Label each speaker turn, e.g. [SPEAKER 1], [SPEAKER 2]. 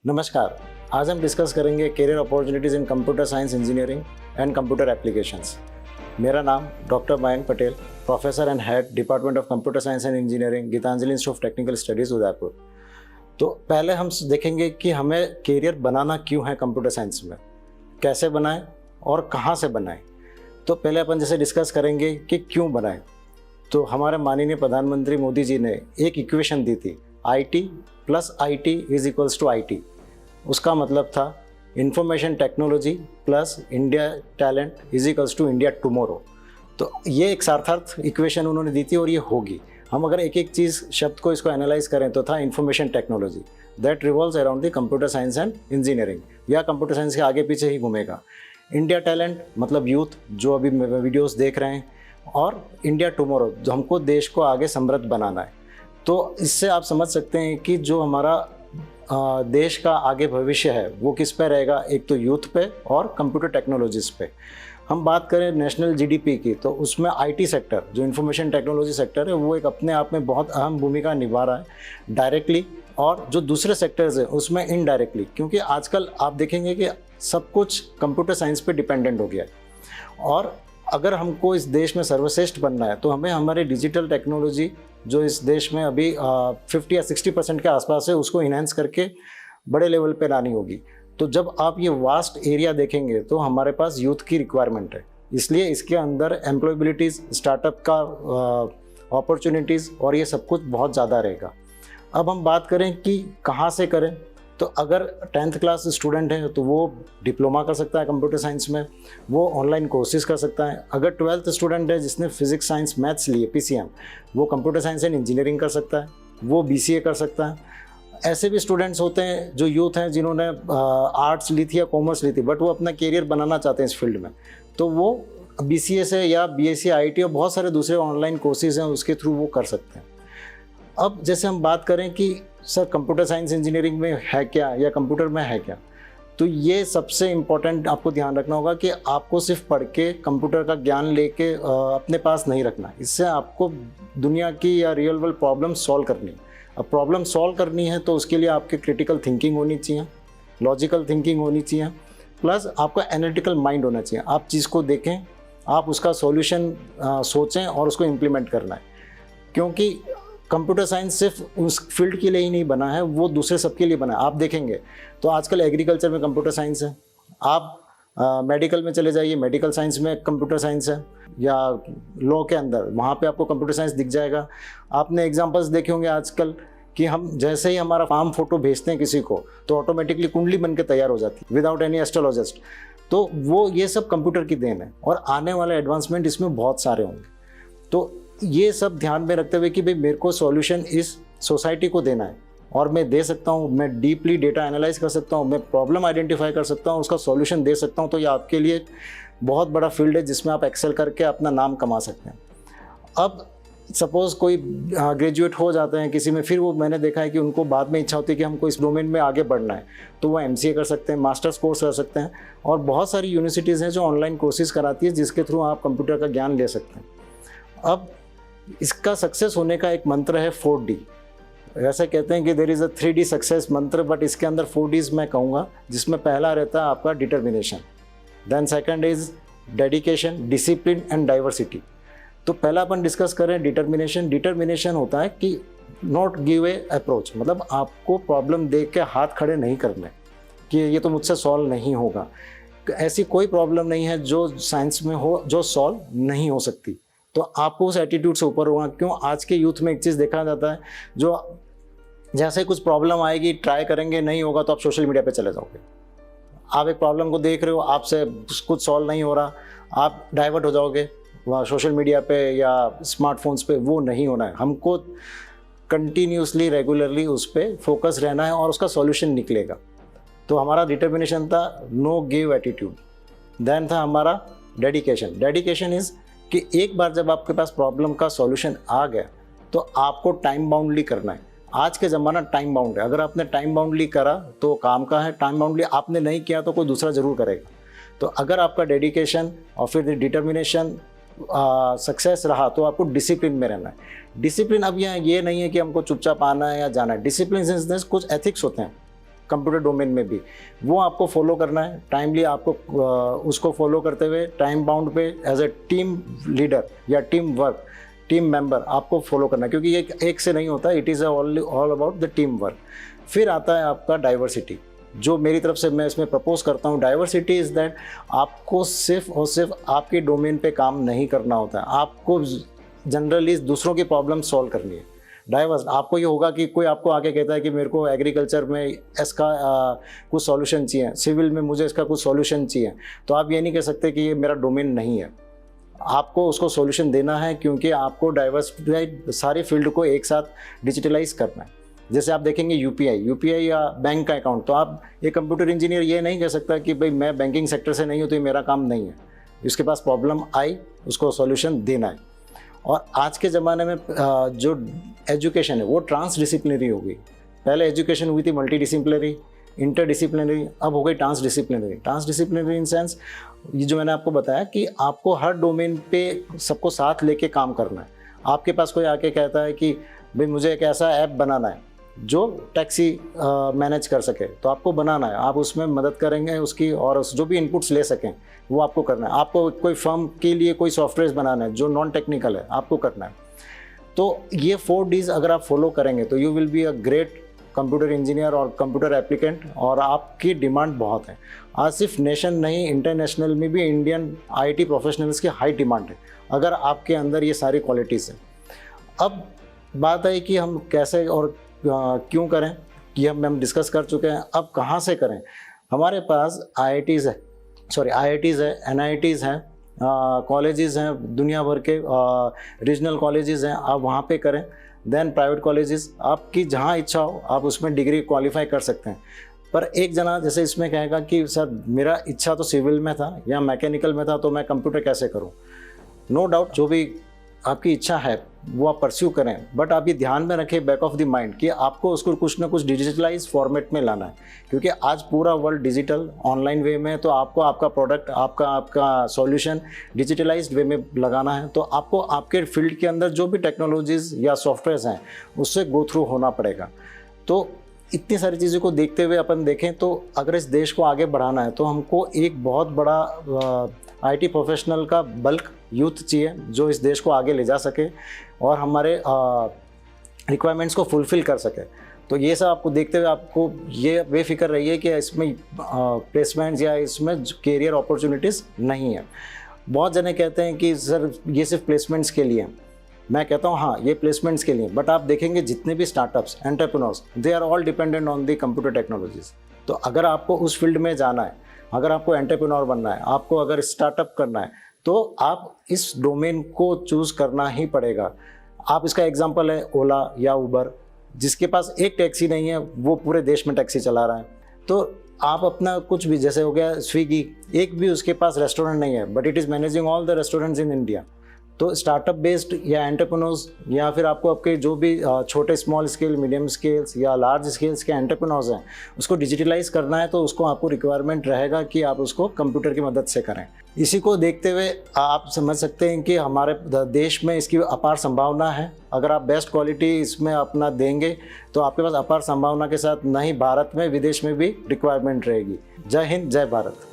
[SPEAKER 1] नमस्कार। आज हम डिस्कस करेंगे career opportunities in computer science engineering and computer applications. मेरा नाम doctor Mayank Patel, professor and head department of computer science and engineering, Gitanjali institute of technical studies Udaipur. तो पहले हम देखेंगे कि हमें करियर बनाना क्यों है कंप्यूटर साइंस में, कैसे बनाएं और कहाँ से बनाएं। तो पहले अपन जैसे डिस्कस करेंगे कि क्यों बनाएं। तो हमारे माननीय प्रधानमंत्री मोदी जी ने एक इक्वेशन दी थी, IT plus IT is equals to IT। उसका मतलब था information technology plus India talent is equals to India tomorrow. तो ये एक सार्थक इक्वेशन उन्होंने दी थी और ये होगी। हम अगर एक एक चीज़ शब्द को इसको एनालाइज करें तो था information technology that revolves around the computer science and engineering, या कंप्यूटर साइंस के आगे पीछे ही घूमेगा। इंडिया टैलेंट मतलब यूथ जो अभी वीडियोस देख रहे हैं, और इंडिया टुमारो जो हमको देश को आगे समृद्ध बनाना है। तो इससे आप समझ सकते हैं कि जो हमारा देश का आगे भविष्य है वो किस पे रहेगा, एक तो यूथ पे और कंप्यूटर टेक्नोलॉजीज़ पे। हम बात करें नेशनल GDP की, तो उसमें IT सेक्टर जो इंफॉर्मेशन टेक्नोलॉजी सेक्टर है वो एक अपने आप में बहुत अहम भूमिका निभा रहा है डायरेक्टली, और जो दूसरे सेक्टर्स हैं उसमें इनडायरेक्टली, क्योंकि आजकल आप देखेंगे कि सब कुछ कंप्यूटर साइंस पे डिपेंडेंट हो गया है। और अगर हमको इस देश में सर्वश्रेष्ठ बनना है तो हमें हमारे डिजिटल टेक्नोलॉजी जो इस देश में अभी 50 या 60% के आसपास है उसको इन्हेंस करके बड़े लेवल पे लानी होगी। तो जब आप ये वास्ट एरिया देखेंगे तो हमारे पास यूथ की रिक्वायरमेंट है, इसलिए इसके अंदर एम्प्लॉयबिलिटीज़, स्टार्टअप का अपॉर्चुनिटीज़ और ये सब कुछ बहुत ज़्यादा रहेगा। अब हम बात करें कि कहाँ से करें, तो अगर 10th क्लास स्टूडेंट है तो वो डिप्लोमा कर सकता है कंप्यूटर साइंस में, वो ऑनलाइन कोर्सेज कर सकता है। अगर 12th स्टूडेंट है जिसने फिजिक्स, साइंस, मैथ्स लिए PCM, वो कंप्यूटर साइंस एंड इंजीनियरिंग कर सकता है, वो BCA कर सकता है। ऐसे भी स्टूडेंट्स होते हैं जो यूथ हैं जिन्होंने आर्ट्स ली थी या कॉमर्स ली थी बट वो अपना करियर बनाना चाहते हैं इस फील्ड में, तो वो BCA से या BSc IT और बहुत सारे दूसरे ऑनलाइन कोर्सेज हैं उसके थ्रू वो कर सकते हैं। अब जैसे हम बात करें कि सर कंप्यूटर साइंस इंजीनियरिंग में है क्या या कंप्यूटर में है क्या, तो ये सबसे इम्पोर्टेंट आपको ध्यान रखना होगा कि आपको सिर्फ पढ़ के कंप्यूटर का ज्ञान लेके अपने पास नहीं रखना। इससे आपको दुनिया की या रियल वर्ल्ड प्रॉब्लम सॉल्व करनी है। अब प्रॉब्लम सॉल्व करनी है तो उसके लिए आपके क्रिटिकल थिंकिंग होनी चाहिए, लॉजिकल थिंकिंग होनी चाहिए, प्लस आपका एनालिटिकल माइंड होना चाहिए। आप चीज़ को देखें, आप उसका सॉल्यूशन सोचें और उसको इम्प्लीमेंट करना है। क्योंकि कंप्यूटर साइंस सिर्फ उस फील्ड के लिए ही नहीं बना है, वो दूसरे सबके लिए बना है। आप देखेंगे तो आजकल एग्रीकल्चर में कंप्यूटर साइंस है, आप मेडिकल में चले जाइए, मेडिकल साइंस में कंप्यूटर साइंस है, या लॉ के अंदर वहाँ पे आपको कंप्यूटर साइंस दिख जाएगा। आपने एग्जांपल्स देखे होंगे आजकल कि हम जैसे ही हमारा फार्म फोटो भेजते हैं किसी को तो ऑटोमेटिकली कुंडली बन के तैयार हो जाती है विदाउट एनी एस्ट्रोलॉजिस्ट। तो वो ये सब कंप्यूटर की देन है और आने वाले एडवांसमेंट इसमें बहुत सारे होंगे। तो ये सब ध्यान में रखते हुए कि भाई मेरे को सॉल्यूशन इस सोसाइटी को देना है और मैं दे सकता हूँ, मैं डीपली डेटा एनालाइज कर सकता हूँ, मैं प्रॉब्लम आइडेंटिफाई कर सकता हूँ, उसका सॉल्यूशन दे सकता हूँ, तो ये आपके लिए बहुत बड़ा फील्ड है जिसमें आप एक्सेल करके अपना नाम कमा सकते हैं। अब सपोज़ कोई ग्रेजुएट हो जाते हैं किसी में, फिर वो मैंने देखा है कि उनको बाद में इच्छा होती है कि हमको इस डोमेन में आगे बढ़ना है, तो वो MCA कर सकते हैं, मास्टर्स कोर्स कर सकते हैं, और बहुत सारी यूनिवर्सिटीज़ हैं जो ऑनलाइन कोर्सेज कराती है जिसके थ्रू आप कंप्यूटर का ज्ञान ले सकते हैं। अब इसका सक्सेस होने का एक मंत्र है 4D। ऐसे कहते हैं कि there is a 3D success mantra, but इसके अंदर 4Ds मैं कहूँगा, जिसमें पहला रहता है आपका determination, then second is dedication, discipline and diversity. तो पहला अपन डिस्कस करें डिटर्मिनेशन। डिटर्मिनेशन होता है कि नॉट गिव ए अप्रोच, मतलब आपको प्रॉब्लम देख के हाथ खड़े नहीं करने कि ये तो मुझसे सॉल्व नहीं होगा। ऐसी कोई प्रॉब्लम नहीं है जो साइंस में हो जो सॉल्व नहीं हो सकती, तो आपको उस एटीट्यूड से ऊपर होगा। क्यों, आज के यूथ में एक चीज़ देखा जाता है, जो जैसे कुछ प्रॉब्लम आएगी ट्राई करेंगे, नहीं होगा तो आप सोशल मीडिया पे चले जाओगे। आप एक प्रॉब्लम को देख रहे हो, आपसे कुछ सॉल्व नहीं हो रहा, आप डाइवर्ट हो जाओगे वहाँ सोशल मीडिया पे या स्मार्टफोन्स पे। वो नहीं होना है, हमको कंटिन्यूसली रेगुलरली उस पर फोकस रहना है और उसका सॉल्यूशन निकलेगा। तो हमारा डिटर्मिनेशन था नो गिव एटीट्यूड। देन था हमारा डेडिकेशन। डेडिकेशन इज़ कि एक बार जब आपके पास प्रॉब्लम का सॉल्यूशन आ गया तो आपको टाइम बाउंडली करना है। आज के ज़माना टाइम बाउंड है, अगर आपने टाइम बाउंडली करा तो काम का है, टाइम बाउंडली आपने नहीं किया तो कोई दूसरा ज़रूर करेगा। तो अगर आपका डेडिकेशन और फिर डिटर्मिनेशन सक्सेस रहा तो आपको डिसिप्लिन में रहना है। डिसिप्लिन अब यहाँ ये नहीं है कि हमको चुपचाप आना है या जाना है। डिसिप्लिन इन द सेंस कुछ एथिक्स होते हैं कंप्यूटर डोमेन में भी, वो आपको फॉलो करना है टाइमली। आपको उसको फॉलो करते हुए टाइम बाउंड पे एज ए टीम लीडर या टीम वर्क, टीम मेंबर आपको फॉलो करना है, क्योंकि ये एक से नहीं होता, it is all about the team work. फिर आता है आपका डाइवर्सिटी, जो मेरी तरफ से मैं इसमें प्रपोज करता हूँ। डाइवर्सिटी इज़ दैट आपको सिर्फ और सिर्फ आपके डोमेन पे काम नहीं करना होता है, आपको जनरली दूसरों की प्रॉब्लम सॉल्व करनी है। डाइवर्स आपको ये होगा कि कोई आपको आके कहता है कि मेरे को एग्रीकल्चर में इसका कुछ सॉल्यूशन चाहिए, सिविल में मुझे इसका कुछ सॉल्यूशन चाहिए, तो आप ये नहीं कह सकते कि ये मेरा डोमेन नहीं है। आपको उसको सॉल्यूशन देना है, क्योंकि आपको डाइवर्सिफाइड सारी फील्ड को एक साथ डिजिटलाइज करना है। जैसे आप देखेंगे यूपीआई या बैंक का अकाउंट, तो आप एक कंप्यूटर इंजीनियर ये नहीं कह सकता कि भाई मैं बैंकिंग सेक्टर से नहीं हूँ तो ये मेरा काम नहीं है। उसके पास प्रॉब्लम आई, उसको सॉल्यूशन देना है। और आज के ज़माने में जो एजुकेशन है वो ट्रांसडिसिप्लिनरी हो गई। पहले एजुकेशन हुई थी मल्टीडिसिप्लिनरी, इंटरडिसिप्लिनरी, अब हो गई ट्रांसडिसिप्लिनरी। ट्रांसडिसिप्लिनरी इन सेंस ये जो मैंने आपको बताया कि आपको हर डोमेन पे सबको साथ लेके काम करना है। आपके पास कोई आके कहता है कि भाई मुझे एक ऐसा ऐप बनाना है जो टैक्सी मैनेज कर सके, तो आपको बनाना है, आप उसमें मदद करेंगे उसकी, और जो भी इनपुट्स ले सकें वो आपको करना है। आपको कोई फर्म के लिए कोई सॉफ्टवेयर बनाना है जो नॉन टेक्निकल है, आपको करना है। तो ये 4 Ds अगर आप फॉलो करेंगे तो you will be a great computer engineer और कंप्यूटर एप्लीकेंट, और आपकी डिमांड बहुत है। आज सिर्फ नेशन नहीं, इंटरनेशनल में भी इंडियन आईटी प्रोफेशनल्स की हाई डिमांड है, अगर आपके अंदर ये सारी क्वालिटीज़ हैं। अब बात है कि हम कैसे और क्यों करें, ये हम डिस्कस कर चुके हैं। अब कहाँ से करें? हमारे पास आईआईटीज़ है, एनआईटीज़ हैं, कॉलेजेस हैं, दुनिया भर के रीजनल कॉलेजेस हैं, आप वहाँ पे करें। देन प्राइवेट कॉलेजेस, आपकी जहाँ इच्छा हो आप उसमें डिग्री क्वालिफाई कर सकते हैं। पर एक जना जैसे इसमें कहेगा कि सर मेरा इच्छा तो सिविल में था या मैकेनिकल में था, तो मैं कंप्यूटर कैसे करूँ? नो डाउट, जो भी आपकी इच्छा है वो आप परस्यू करें, बट आप ये ध्यान में रखें बैक ऑफ द माइंड कि आपको उसको कुछ ना कुछ डिजिटलाइज फॉर्मेट में लाना है, क्योंकि आज पूरा वर्ल्ड डिजिटल ऑनलाइन वे में है। तो आपको आपका प्रोडक्ट, आपका सॉल्यूशन डिजिटलाइज्ड वे में लगाना है। तो आपको आपके फील्ड के अंदर जो भी टेक्नोलॉजीज़ या सॉफ्टवेयर्स हैं उससे गो थ्रू होना पड़ेगा। तो इतनी सारी चीज़ों को देखते हुए अपन देखें तो अगर इस देश को आगे बढ़ाना है तो हमको एक बहुत बड़ा आईटी प्रोफेशनल का बल्क यूथ चाहिए जो इस देश को आगे ले जा सके और हमारे रिक्वायरमेंट्स को फुलफ़िल कर सके। तो ये सब आपको देखते हुए आपको ये बेफिक्र रहिए कि इसमें प्लेसमेंट्स या इसमें कैरियर अपॉर्चुनिटीज़ नहीं है। बहुत जने कहते हैं कि सर ये सिर्फ प्लेसमेंट्स के लिए। मैं कहता हूँ हाँ ये प्लेसमेंट्स के लिए, बट आप देखेंगे जितने भी startups, entrepreneurs, they are all dependent on the computer technologies. तो अगर आपको उस फील्ड में जाना है, अगर आपको एंटरप्रेन्योर बनना है, आपको अगर स्टार्टअप करना है, तो आप इस डोमेन को चूज़ करना ही पड़ेगा। आप इसका एग्जांपल है ओला या उबर, जिसके पास एक टैक्सी नहीं है वो पूरे देश में टैक्सी चला रहा है। तो आप अपना कुछ भी, जैसे हो गया स्विगी, एक भी उसके पास रेस्टोरेंट नहीं है, but it is managing all the restaurants in India. तो स्टार्टअप बेस्ड या एंटरप्रेन्योर्स या फिर आपको आपके जो भी छोटे स्मॉल स्केल, मीडियम स्केल्स या लार्ज स्केल्स के एंटरप्रेन्योर्स हैं उसको डिजिटलाइज करना है, तो उसको आपको रिक्वायरमेंट रहेगा कि आप उसको कंप्यूटर की मदद से करें। इसी को देखते हुए आप समझ सकते हैं कि हमारे देश में इसकी अपार संभावना है। अगर आप बेस्ट क्वालिटी इसमें अपना देंगे तो आपके पास अपार संभावना के साथ न ही भारत में, विदेश में भी रिक्वायरमेंट रहेगी। जय हिंद, जय भारत।